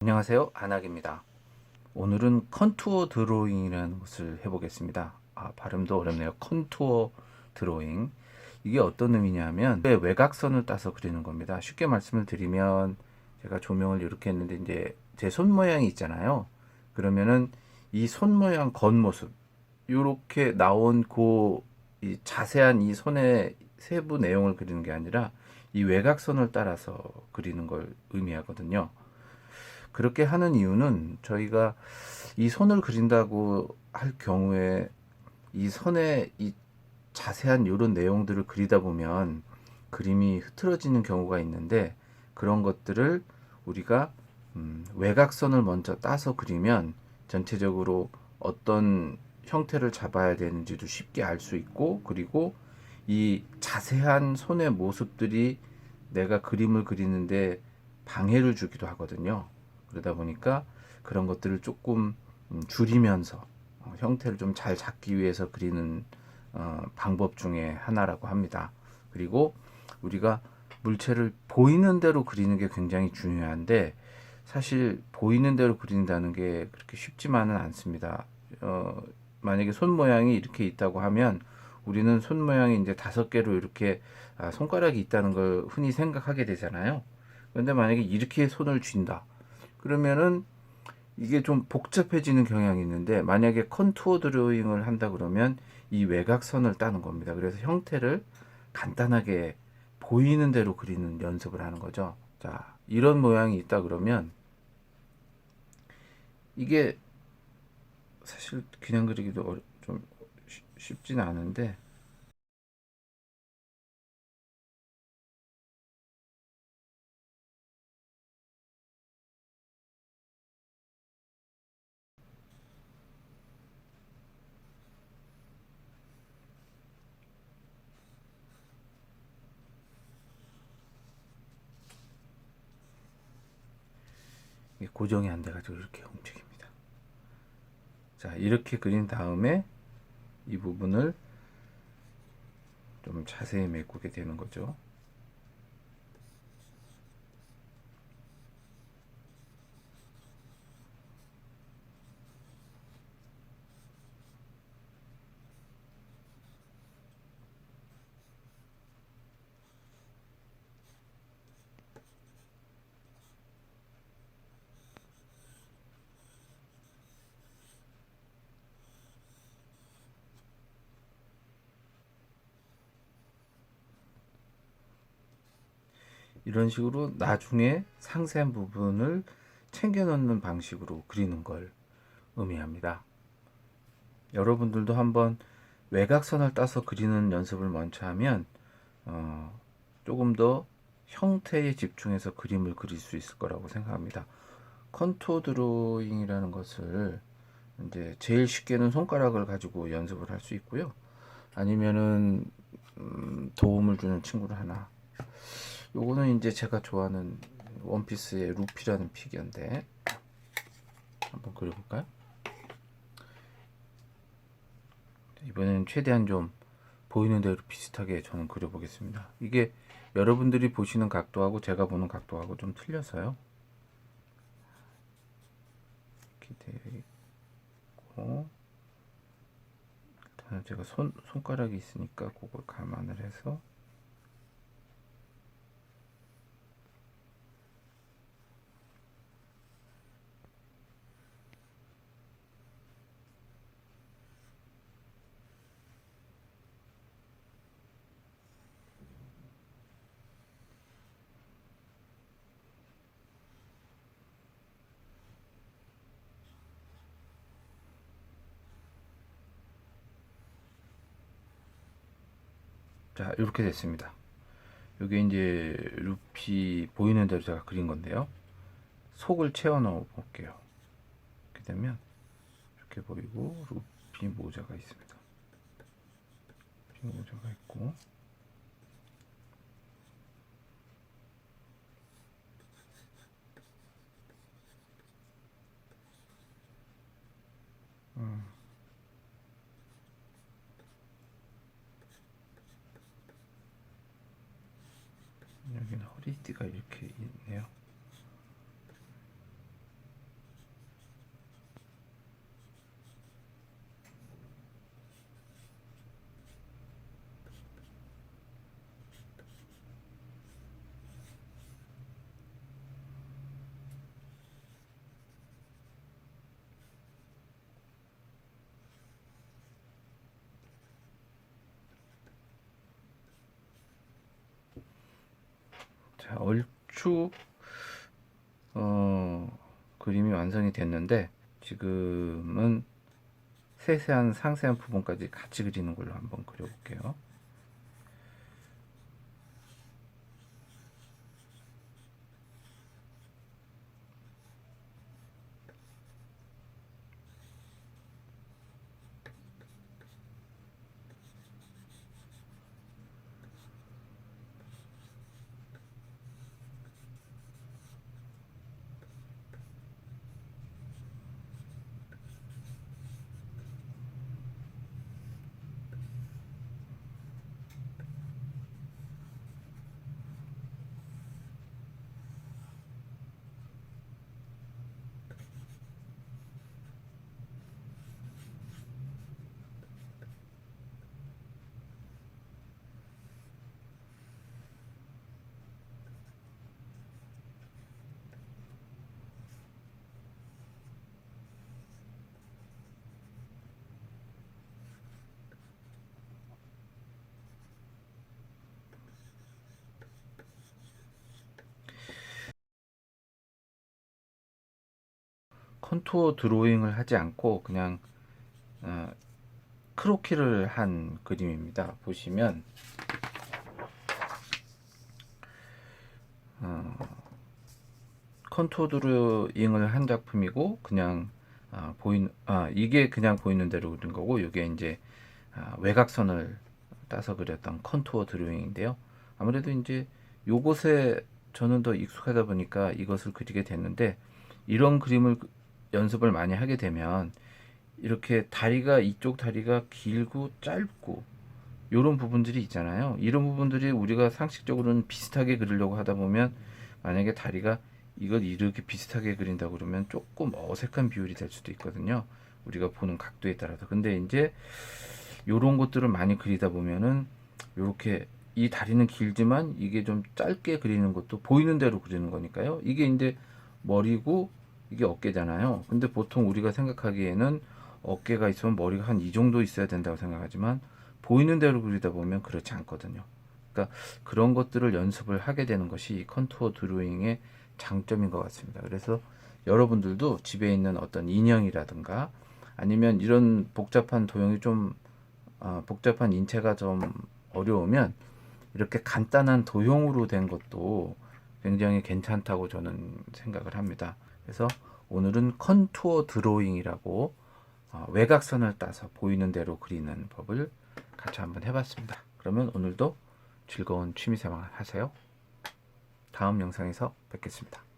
안녕하세요, 안학입니다. 오늘은 컨투어 드로잉이라는 것을 해보겠습니다. 발음도 어렵네요. 컨투어 드로잉. 이게 어떤 의미냐면 외곽선을 따서 그리는 겁니다. 쉽게 말씀을 드리면 제가 조명을 이렇게 했는데 이제 제 손 모양이 있잖아요. 그러면은 이 손 모양 겉모습 이렇게 나온 이 자세한 이 손의 세부 내용을 그리는 게 아니라 이 외곽선을 따라서 그리는 걸 의미하거든요. 그렇게 하는 이유는 저희가 이 손을 그린다고 할 경우에 이 선의 이 자세한 이런 내용들을 그리다 보면 그림이 흐트러지는 경우가 있는데, 그런 것들을 우리가 외곽선을 먼저 따서 그리면 전체적으로 어떤 형태를 잡아야 되는지도 쉽게 알 수 있고, 그리고 이 자세한 손의 모습들이 내가 그림을 그리는데 방해를 주기도 하거든요. 그러다 보니까 그런 것들을 조금 줄이면서 형태를 좀 잘 잡기 위해서 그리는 방법 중에 하나라고 합니다. 그리고 우리가 물체를 보이는 대로 그리는 게 굉장히 중요한데, 사실 보이는 대로 그린다는 게 그렇게 쉽지만은 않습니다. 만약에 손 모양이 이렇게 있다고 하면 우리는 손 모양이 이제 5개로 이렇게 손가락이 있다는 걸 흔히 생각하게 되잖아요. 그런데 만약에 이렇게 손을 쥔다, 그러면은 이게 좀 복잡해지는 경향이 있는데, 만약에 컨투어 드로잉을 한다 그러면 이 외곽선을 따는 겁니다. 그래서 형태를 간단하게 보이는 대로 그리는 연습을 하는 거죠. 자, 이런 모양이 있다 그러면 이게 사실 그냥 그리기도 좀 쉽지는 않은데, 이게 고정이 안 돼가지고 이렇게 움직입니다. 자, 이렇게 그린 다음에 이 부분을 좀 자세히 메꾸게 되는 거죠. 이런 식으로 나중에 상세한 부분을 챙겨 넣는 방식으로 그리는 걸 의미합니다. 여러분들도 한번 외곽선을 따서 그리는 연습을 먼저 하면 조금 더 형태에 집중해서 그림을 그릴 수 있을 거라고 생각합니다. 컨투어 드로잉이라는 것을 이제 제일 쉽게는 손가락을 가지고 연습을 할 수 있고요. 아니면은 도움을 주는 친구를 하나. 요거는 이제 제가 좋아하는 원피스의 루피라는 피규어인데 한번 그려볼까요? 이번에는 최대한 좀 보이는 대로 비슷하게 저는 그려보겠습니다. 이게 여러분들이 보시는 각도하고 제가 보는 각도하고 좀 틀려서요. 이렇게 되어 있고, 일단 제가 손가락이 있으니까 그걸 감안을 해서, 자, 이렇게 됐습니다. 이게 이제 루피 보이는 대로 제가 그린 건데요. 속을 채워 넣어 볼게요. 이렇게 되면 이렇게 보이고, 루피 모자가 있습니다. 루피 모자가 있고, 여기는 허리띠가 이렇게 있네요. 자, 얼추 그림이 완성이 됐는데 지금은 세세한 상세한 부분까지 같이 그리는 걸로 한번 그려볼게요. 컨투어 드로잉을 하지 않고 그냥 크로키를 한 그림입니다. 보시면 컨투어 드로잉을 한 작품이고 그냥 이게 그냥 보이는 대로 그린 거고 이게 이제 외곽선을 따서 그렸던 컨투어 드로잉인데요. 아무래도 이제 요것에 저는 더 익숙하다 보니까 이것을 그리게 됐는데 이런 그림을 연습을 많이 하게 되면 이렇게 다리가 이쪽 다리가 길고 짧고 이런 부분들이 있잖아요. 이런 부분들이 우리가 상식적으로는 비슷하게 그리려고 하다 보면 만약에 다리가 이걸 이렇게 비슷하게 그린다 그러면 조금 어색한 비율이 될 수도 있거든요. 우리가 보는 각도에 따라서. 근데 이제 이런 것들을 많이 그리다 보면은 이렇게 이 다리는 길지만 이게 좀 짧게 그리는 것도 보이는 대로 그리는 거니까요. 이게 이제 머리고 이게 어깨잖아요. 근데 보통 우리가 생각하기에는 어깨가 있으면 머리가 한 이 정도 있어야 된다고 생각하지만 보이는 대로 그리다 보면 그렇지 않거든요. 그러니까 그런 것들을 연습을 하게 되는 것이 컨투어 드로잉의 장점인 것 같습니다. 그래서 여러분들도 집에 있는 어떤 인형이라든가 아니면 이런 복잡한 도형이 좀 복잡한 인체가 좀 어려우면 이렇게 간단한 도형으로 된 것도 굉장히 괜찮다고 저는 생각을 합니다. 그래서 오늘은 컨투어 드로잉이라고 외곽선을 따서 보이는 대로 그리는 법을 같이 한번 해봤습니다. 그러면 오늘도 즐거운 취미생활 하세요. 다음 영상에서 뵙겠습니다.